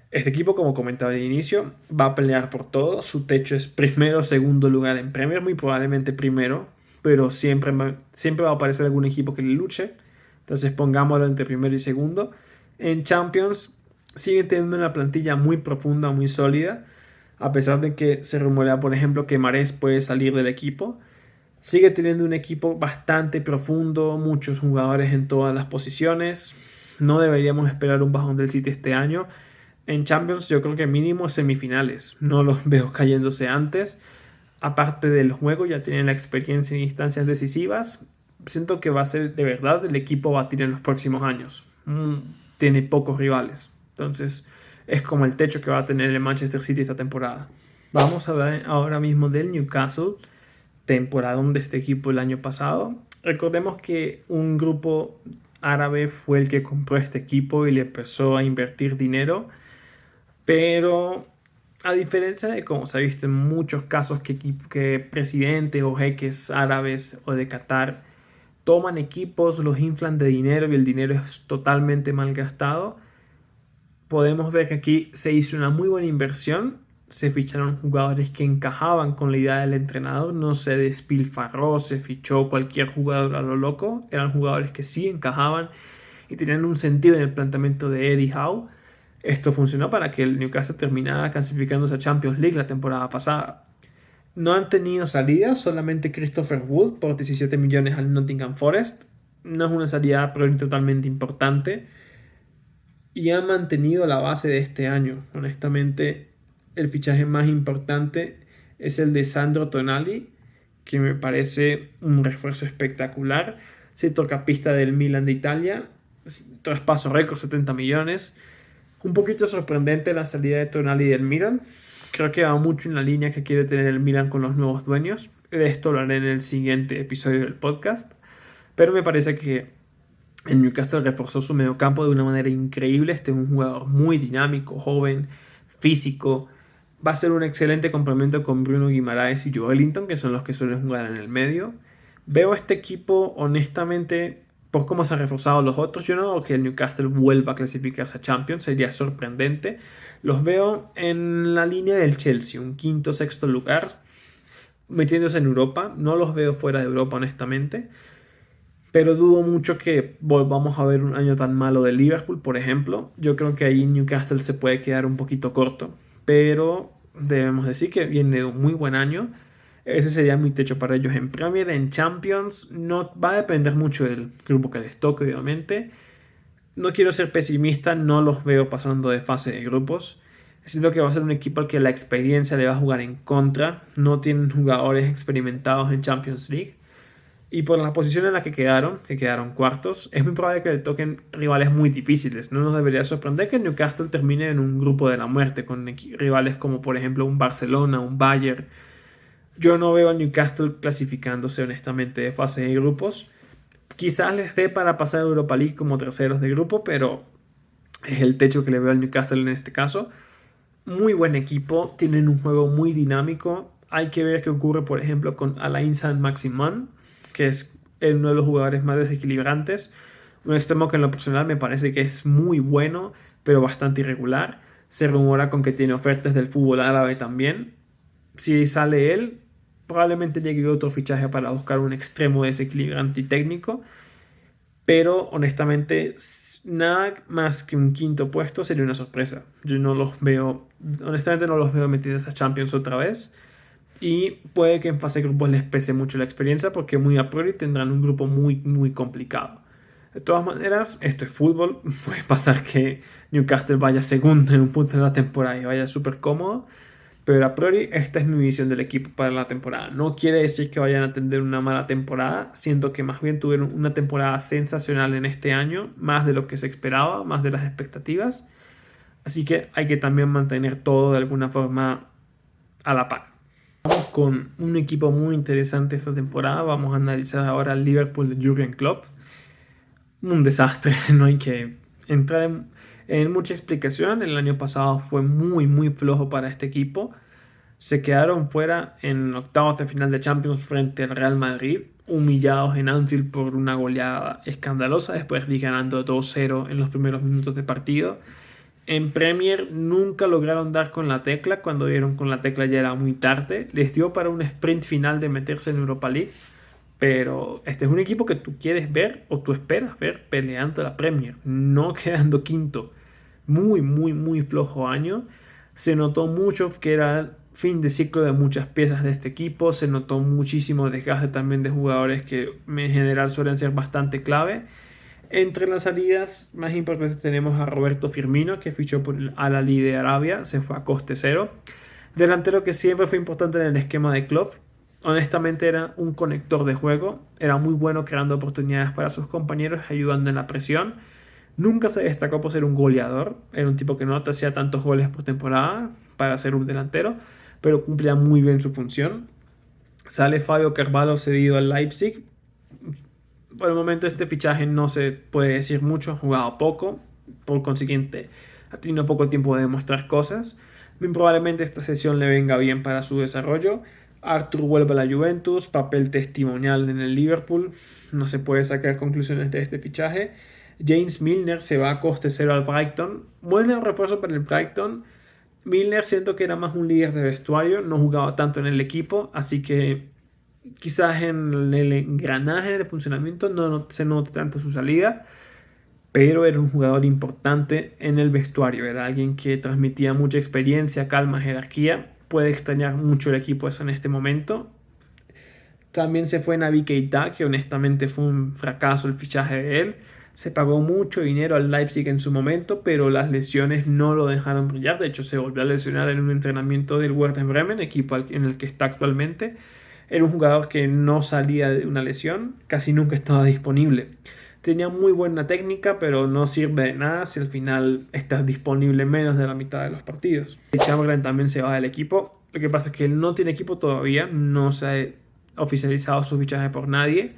Este equipo, como comentaba al inicio, va a pelear por todo. Su techo es primero o segundo lugar en Premier, muy probablemente primero, pero siempre va a aparecer algún equipo que le luche. Entonces pongámoslo entre primero y segundo. En Champions sigue teniendo una plantilla muy profunda, muy sólida, a pesar de que se rumorea, por ejemplo, que Mahrez puede salir del equipo. Sigue teniendo un equipo bastante profundo, muchos jugadores en todas las posiciones. No deberíamos esperar un bajón del City este año. En Champions yo creo que mínimo semifinales. No los veo cayéndose antes. Aparte del juego, ya tienen la experiencia en instancias decisivas. Siento que va a ser de verdad el equipo a batir en los próximos años. Tiene pocos rivales. Entonces es como el techo que va a tener el Manchester City esta temporada. Vamos a hablar ahora mismo del Newcastle, temporada de este equipo el año pasado. Recordemos que un grupo árabe fue el que compró este equipo y le empezó a invertir dinero, pero a diferencia de como se ha visto en muchos casos que presidentes o jeques árabes o de Qatar toman equipos, los inflan de dinero y el dinero es totalmente malgastado, podemos ver que aquí se hizo una muy buena inversión. Se ficharon jugadores que encajaban con la idea del entrenador, no se despilfarró, se fichó cualquier jugador a lo loco, eran jugadores que sí encajaban y tenían un sentido en el planteamiento de Eddie Howe. Esto funcionó para que el Newcastle terminara clasificándose a Champions League la temporada pasada. No han tenido salidas, solamente Christopher Wood por 17 millones al Nottingham Forest. No es una salida pero totalmente importante. Y han mantenido la base de este año. Honestamente, el fichaje más importante es el de Sandro Tonali, que me parece un refuerzo espectacular. Centrocampista del Milan de Italia, traspaso récord 70 millones. Un poquito sorprendente la salida de Tonali del Milan. Creo que va mucho en la línea que quiere tener el Milan con los nuevos dueños. De esto lo haré en el siguiente episodio del podcast. Pero me parece que el Newcastle reforzó su mediocampo de una manera increíble. Este es un jugador muy dinámico, joven, físico. Va a ser un excelente complemento con Bruno Guimaraes y Joelinton, que son los que suelen jugar en el medio. Veo este equipo, honestamente, por cómo se han reforzado los otros. Yo no creo que el Newcastle vuelva a clasificarse a Champions, sería sorprendente. Los veo en la línea del Chelsea, un quinto, sexto lugar, metiéndose en Europa. No los veo fuera de Europa, honestamente. Pero dudo mucho que volvamos a ver un año tan malo de Liverpool, por ejemplo. Yo creo que ahí Newcastle se puede quedar un poquito corto. Pero debemos decir que viene de un muy buen año. Ese sería mi techo para ellos en Premier. En Champions no va a depender mucho del grupo que les toque, obviamente. No quiero ser pesimista, no los veo pasando de fase de grupos. Siento que va a ser un equipo al que la experiencia le va a jugar en contra. No tienen jugadores experimentados en Champions League. Y por la posición en la que quedaron cuartos, es muy probable que le toquen rivales muy difíciles. No nos debería sorprender que Newcastle termine en un grupo de la muerte con rivales como por ejemplo un Barcelona, un Bayern. Yo no veo a Newcastle clasificándose honestamente de fase de grupos. Quizás les dé para pasar a Europa League como terceros de grupo, pero es el techo que le veo al Newcastle en este caso. Muy buen equipo, tienen un juego muy dinámico. Hay que ver qué ocurre, por ejemplo, con Alain Saint-Maximin, que es uno de los jugadores más desequilibrantes. Un extremo que en lo personal me parece que es muy bueno, pero bastante irregular. Se rumora con que tiene ofertas del fútbol árabe también. Si sale él, probablemente llegue otro fichaje para buscar un extremo desequilibrante y técnico. Pero honestamente, nada más que un quinto puesto sería una sorpresa. Yo no los veo, honestamente no los veo metidos a Champions otra vez. Y puede que en fase de grupos les pese mucho la experiencia porque muy a priori tendrán un grupo muy complicado. De todas maneras, esto es fútbol. Puede pasar que Newcastle vaya segundo en un punto de la temporada y vaya súper cómodo. Pero a priori esta es mi visión del equipo para la temporada. No quiere decir que vayan a tener una mala temporada. Siento que más bien tuvieron una temporada sensacional en este año. Más de lo que se esperaba, más de las expectativas. Así que hay que también mantener todo de alguna forma a la par. Vamos con un equipo muy interesante esta temporada. Vamos a analizar ahora el Liverpool de Jürgen Klopp. Un desastre, no hay que entrar en mucha explicación. El año pasado fue muy flojo para este equipo. Se quedaron fuera en octavos de final de Champions frente al Real Madrid, humillados en Anfield por una goleada escandalosa, después de ir ganando 2-0 en los primeros minutos de partido. En Premier nunca lograron dar con la tecla, cuando dieron con la tecla ya era muy tarde. Les dio para un sprint final de meterse en Europa League, pero este es un equipo que tú quieres ver o tú esperas ver peleando la Premier, no quedando quinto. Muy flojo año. Se notó mucho que era el fin de ciclo de muchas piezas de este equipo. Se notó muchísimo desgaste también de jugadores que en general suelen ser bastante clave. Entre las salidas más importantes tenemos a Roberto Firmino, que fichó por el Al-Ahly de Arabia, se fue a coste cero. Delantero que siempre fue importante en el esquema de Klopp. Honestamente era un conector de juego, era muy bueno creando oportunidades para sus compañeros, ayudando en la presión. Nunca se destacó por ser un goleador, era un tipo que no te hacía tantos goles por temporada para ser un delantero, pero cumplía muy bien su función. Sale Fabio Carvalho cedido al Leipzig. Por el momento este fichaje no se puede decir mucho, ha jugado poco, por consiguiente ha tenido poco tiempo de demostrar cosas. Muy probablemente esta sesión le venga bien para su desarrollo. Arthur vuelve a la Juventus, papel testimonial en el Liverpool, no se puede sacar conclusiones de este fichaje. James Milner se va a coste cero al Brighton, buen refuerzo para el Brighton. Milner siento que era más un líder de vestuario, no jugaba tanto en el equipo, así que quizás en el engranaje de funcionamiento no se note tanto su salida, pero era un jugador importante en el vestuario, era alguien que transmitía mucha experiencia, calma, jerarquía. puede extrañar mucho el equipo eso en este momento. También se fue Naby Keita, que honestamente fue un fracaso el fichaje de él. Se pagó mucho dinero al Leipzig en su momento, pero las lesiones no lo dejaron brillar. De hecho, se volvió a lesionar en un entrenamiento del Werder Bremen, equipo en el que está actualmente. Era un jugador que no salía de una lesión, casi nunca estaba disponible. Tenía muy buena técnica, pero no sirve de nada si al final está disponible menos de la mitad de los partidos. Chamberlain también se va del equipo. Lo que pasa es que él no tiene equipo todavía, no se ha oficializado su fichaje por nadie,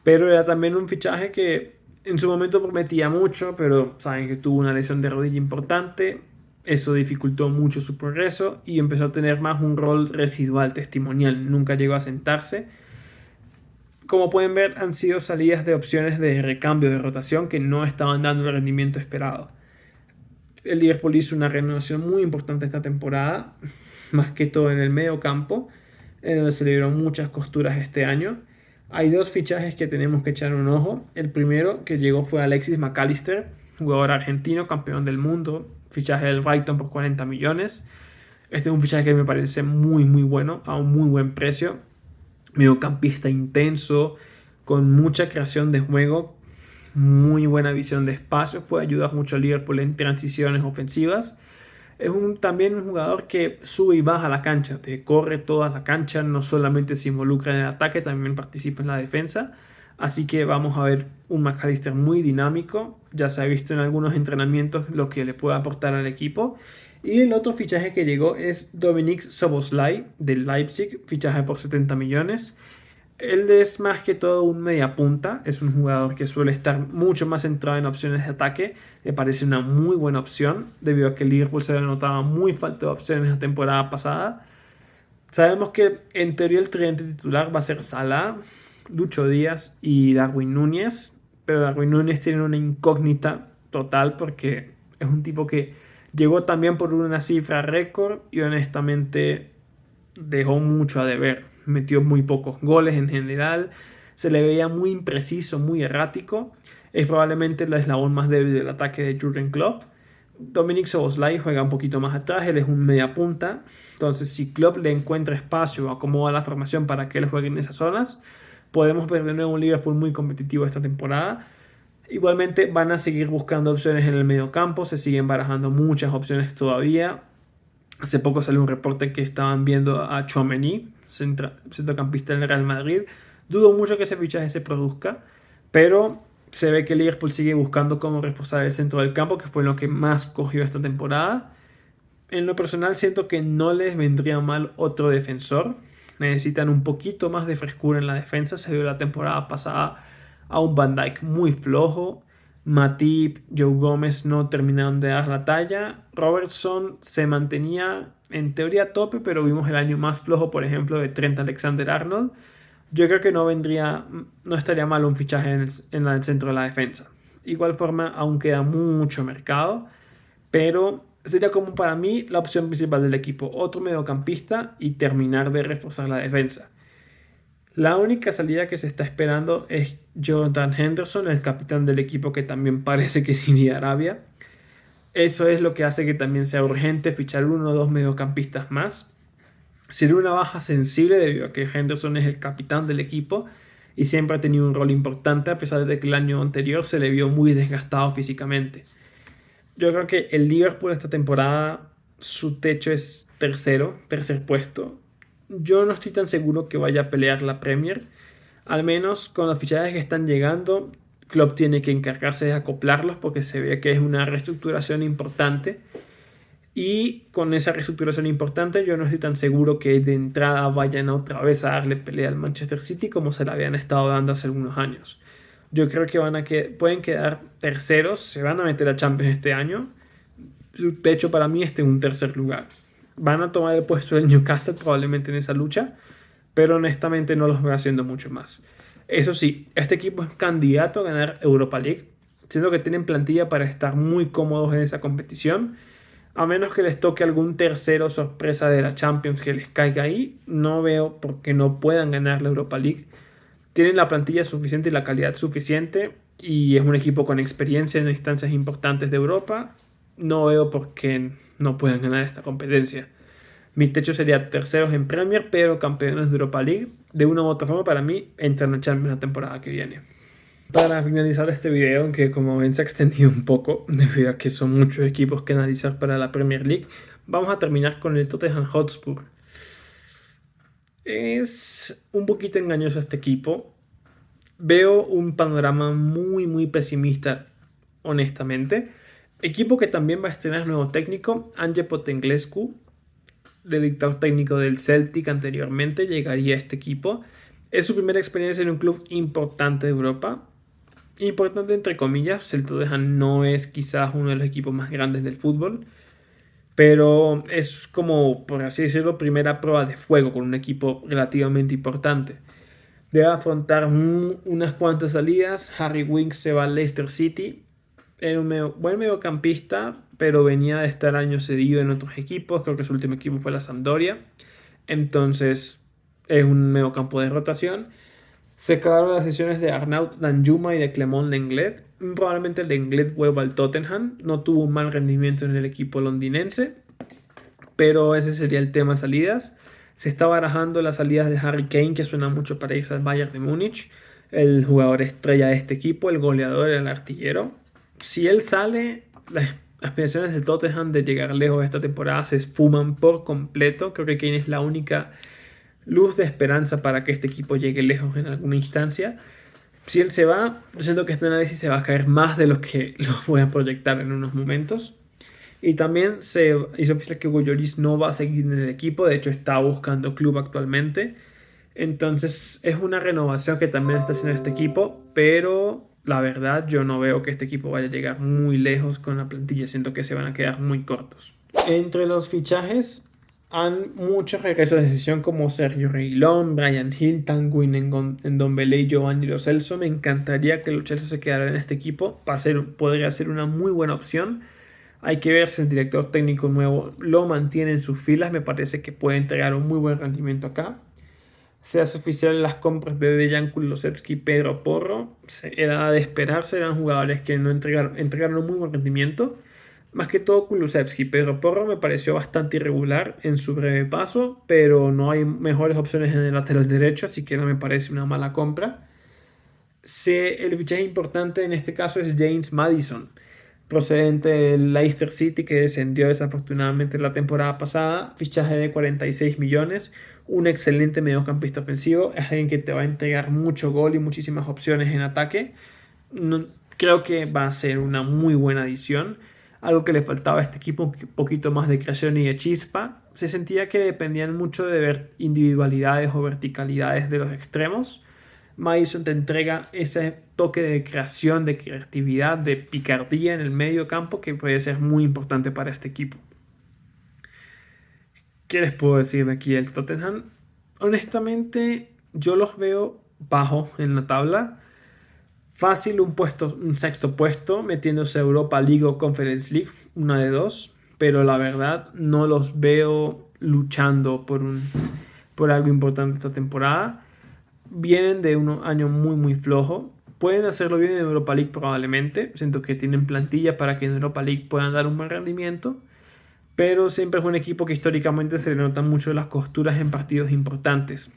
pero era también un fichaje que en su momento prometía mucho, pero saben que tuvo una lesión de rodilla importante, eso dificultó mucho su progreso y empezó a tener más un rol residual, testimonial, nunca llegó a sentarse. Como pueden ver, han sido salidas de opciones de recambio, de rotación, que no estaban dando el rendimiento esperado. El Liverpool hizo una renovación muy importante esta temporada, más que todo en el medio campo, en donde se le dieron muchas costuras este año. Hay dos fichajes que tenemos que echar un ojo. El primero que llegó fue Alexis McAllister, jugador argentino, campeón del mundo, fichaje del Brighton por 40 millones. Este es un fichaje que me parece muy bueno, a un muy buen precio. Mediocampista intenso, con mucha creación de juego, muy buena visión de espacios, puede ayudar mucho al Liverpool en transiciones ofensivas. Es también un jugador que sube y baja la cancha, te corre toda la cancha, no solamente se involucra en el ataque, también participa en la defensa. Así que vamos a ver un McAllister muy dinámico, ya se ha visto en algunos entrenamientos lo que le puede aportar al equipo. Y el otro fichaje que llegó es Dominik Szoboszlai del Leipzig, fichaje por 70 millones. Él es más que todo un mediapunta, es un jugador que suele estar mucho más centrado en opciones de ataque. Me parece una muy buena opción, debido a que el Liverpool se le notaba muy falta de opciones la temporada pasada. Sabemos que en teoría el tridente titular va a ser Salah, Lucho Díaz y Darwin Núñez, pero Darwin Núñez tiene una incógnita total porque es un tipo que llegó también por una cifra récord y honestamente dejó mucho a deber. Metió muy pocos goles en general. Se le veía muy impreciso, muy errático. Es probablemente el eslabón más débil del ataque de Jurgen Klopp. Dominik Szoboszlai juega un poquito más atrás, él es un media punta. Entonces, si Klopp le encuentra espacio o acomoda la formación para que él juegue en esas zonas, podemos ver de nuevo un Liverpool muy competitivo esta temporada. Igualmente van a seguir buscando opciones en el medio campo, se siguen barajando muchas opciones todavía. Hace poco salió un reporte que estaban viendo a Tchouaméni, centrocampista del Real Madrid. Dudo mucho que ese fichaje se produzca, pero se ve que Liverpool sigue buscando cómo reforzar el centro del campo, que fue lo que más cogió esta temporada. En lo personal siento que no les vendría mal otro defensor. Necesitan un poquito más de frescura en la defensa. Se dio la temporada pasada a un Van Dijk muy flojo. Matip, Joe Gómez no terminaron de dar la talla. Robertson se mantenía en teoría a tope, pero vimos el año más flojo, por ejemplo, de Trent Alexander-Arnold. Yo creo que no estaría mal un fichaje en el centro de la defensa. Igual forma, aún queda mucho mercado, pero sería como para mí la opción principal del equipo, otro mediocampista y terminar de reforzar la defensa. La única salida que se está esperando es Jordan Henderson, el capitán del equipo que también parece que se iría a Arabia. Eso es lo que hace que también sea urgente fichar uno o dos mediocampistas más. Sería una baja sensible debido a que Henderson es el capitán del equipo y siempre ha tenido un rol importante a pesar de que el año anterior se le vio muy desgastado físicamente. Yo creo que el Liverpool esta temporada, su techo es tercer puesto. Yo no estoy tan seguro que vaya a pelear la Premier. Al menos con los fichajes que están llegando, Klopp tiene que encargarse de acoplarlos porque se ve que es una reestructuración importante. Y con esa reestructuración importante yo no estoy tan seguro que de entrada vayan otra vez a darle pelea al Manchester City como se la habían estado dando hace algunos años. Yo creo que pueden quedar terceros, se van a meter a Champions este año. De hecho, para mí este es un tercer lugar. Van a tomar el puesto del Newcastle probablemente en esa lucha, pero honestamente no los veo haciendo mucho más. Eso sí, este equipo es candidato a ganar Europa League, siendo que tienen plantilla para estar muy cómodos en esa competición. A menos que les toque algún tercero sorpresa de la Champions que les caiga ahí, no veo por qué no puedan ganar la Europa League. Tienen la plantilla suficiente y la calidad suficiente y es un equipo con experiencia en instancias importantes de Europa. No veo por qué no puedan ganar esta competencia. Mi techo sería terceros en Premier, pero campeones de Europa League. De una u otra forma, para mí, entran en Champions la temporada que viene. Para finalizar este video, aunque como ven se ha extendido un poco, debido a que son muchos equipos que analizar para la Premier League, vamos a terminar con el Tottenham Hotspur. Es un poquito engañoso este equipo. Veo un panorama muy pesimista, honestamente. Equipo que también va a estrenar nuevo técnico, Ange Postecoglou, director técnico del Celtic anteriormente, llegaría a este equipo. Es su primera experiencia en un club importante de Europa. Importante entre comillas, el Tottenham no es quizás uno de los equipos más grandes del fútbol, pero es como, por así decirlo, primera prueba de fuego con un equipo relativamente importante. Debe afrontar unas cuantas salidas. Harry Winks se va al Leicester City. Era un buen mediocampista, pero venía de estar años cedido en otros equipos. Creo que su último equipo fue la Sampdoria. Entonces es un mediocampo de rotación. Se acabaron las sesiones de Arnaud Danjuma y de Clement Lenglet. Probablemente el Lenglet vuelva al Tottenham. No tuvo un mal rendimiento en el equipo londinense, pero ese sería el tema salidas. Se está barajando las salidas de Harry Kane, que suena mucho para irse al Bayern de Múnich, el jugador estrella de este equipo, el goleador, el artillero. Si él sale, las aspiraciones del Tottenham de llegar lejos esta temporada se esfuman por completo. Creo que Kane es la única luz de esperanza para que este equipo llegue lejos en alguna instancia. Si él se va, yo siento que este análisis se va a caer más de lo que lo voy a proyectar en unos momentos. Y también se hizo oficial que Hugo Lloris no va a seguir en el equipo. De hecho, está buscando club actualmente. Entonces, es una renovación que también está haciendo este equipo. Pero la verdad, yo no veo que este equipo vaya a llegar muy lejos con la plantilla. Siento que se van a quedar muy cortos. Entre los fichajes, han muchos regresos de sesión como Sergio Reguilón, Brian Hill, Tanguy Ndombele y Giovanni Lo Celso. Me encantaría que Lo Celso se quedara en este equipo. Podría ser una muy buena opción. Hay que ver si el director técnico nuevo lo mantiene en sus filas. Me parece que puede entregar un muy buen rendimiento acá. Se hace oficial las compras de Dejan Kulusevski y Pedro Porro. Era de esperarse, eran jugadores que no entregaron un muy buen rendimiento. Más que todo Kulusevski. Pedro Porro me pareció bastante irregular en su breve paso, pero no hay mejores opciones en el lateral derecho, así que no me parece una mala compra. El fichaje importante en este caso es James Maddison, procedente del Leicester City, que descendió desafortunadamente la temporada pasada. Fichaje de 46 millones, un excelente mediocampista ofensivo, es alguien que te va a entregar mucho gol y muchísimas opciones en ataque. Creo que va a ser una muy buena adición. Algo que le faltaba a este equipo, un poquito más de creación y de chispa. Se sentía que dependían mucho de ver individualidades o verticalidades de los extremos. Maddison te entrega ese toque de creación, de creatividad, de picardía en el medio campo que puede ser muy importante para este equipo. ¿Qué les puedo decir de aquí del Tottenham? Honestamente, yo los veo bajos en la tabla. Fácil un sexto puesto, metiéndose a Europa League o Conference League, una de dos. Pero la verdad, no los veo luchando por algo importante esta temporada. Vienen de un año muy flojo. Pueden hacerlo bien en Europa League probablemente. Siento que tienen plantilla para que en Europa League puedan dar un buen rendimiento. Pero siempre es un equipo que históricamente se le notan mucho las costuras en partidos importantes.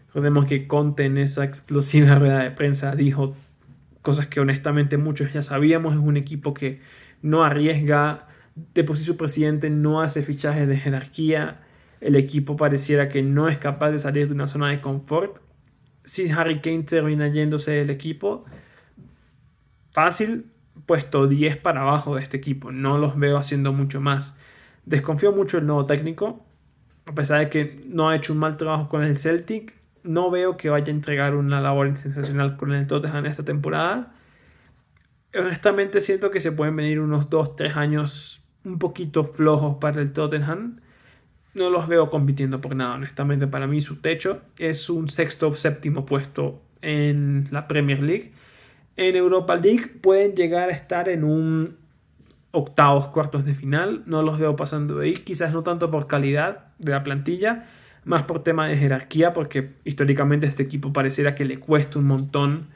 Recordemos que Conte en esa explosiva rueda de prensa dijo cosas que honestamente muchos ya sabíamos. Es un equipo que no arriesga. De por sí su presidente no hace fichajes de jerarquía. El equipo pareciera que no es capaz de salir de una zona de confort. Si Harry Kane termina yéndose del equipo, fácil, puesto 10 para abajo de este equipo. No los veo haciendo mucho más. Desconfío mucho del nuevo técnico. A pesar de que no ha hecho un mal trabajo con el Celtic, no veo que vaya a entregar una labor sensacional con el Tottenham esta temporada. Honestamente siento que se pueden venir unos 2-3 años un poquito flojos para el Tottenham. No los veo compitiendo por nada, honestamente. Para mí su techo es un sexto o séptimo puesto en la Premier League. En Europa League pueden llegar a estar en un octavos, cuartos de final. No los veo pasando de ahí. Quizás no tanto por calidad de la plantilla, más por tema de jerarquía, porque históricamente a este equipo pareciera que le cuesta un montón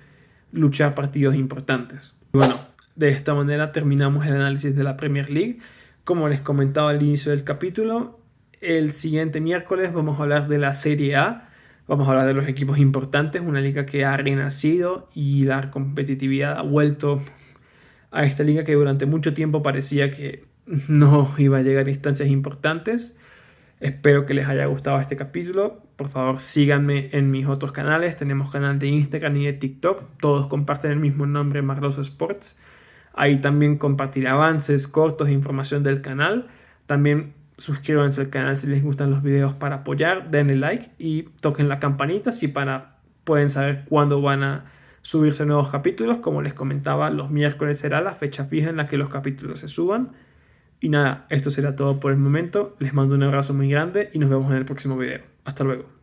luchar partidos importantes. Bueno, de esta manera terminamos el análisis de la Premier League. Como les comentaba al inicio del capítulo, El siguiente miércoles vamos a hablar de la Serie A. Vamos a hablar de los equipos importantes, una liga que ha renacido y la competitividad ha vuelto a esta liga que durante mucho tiempo parecía que no iba a llegar a instancias importantes. Espero que les haya gustado este capítulo. Por favor, síganme en mis otros canales. Tenemos canal de Instagram y de TikTok. Todos comparten el mismo nombre, Marloso Sports. Ahí también compartiré avances, cortos e información del canal. También suscríbanse al canal si les gustan los videos para apoyar. Denle like y toquen la campanita si pueden saber cuándo van a subirse nuevos capítulos. Como les comentaba, los miércoles será la fecha fija en la que los capítulos se suban. Y nada, esto será todo por el momento. Les mando un abrazo muy grande y nos vemos en el próximo video. Hasta luego.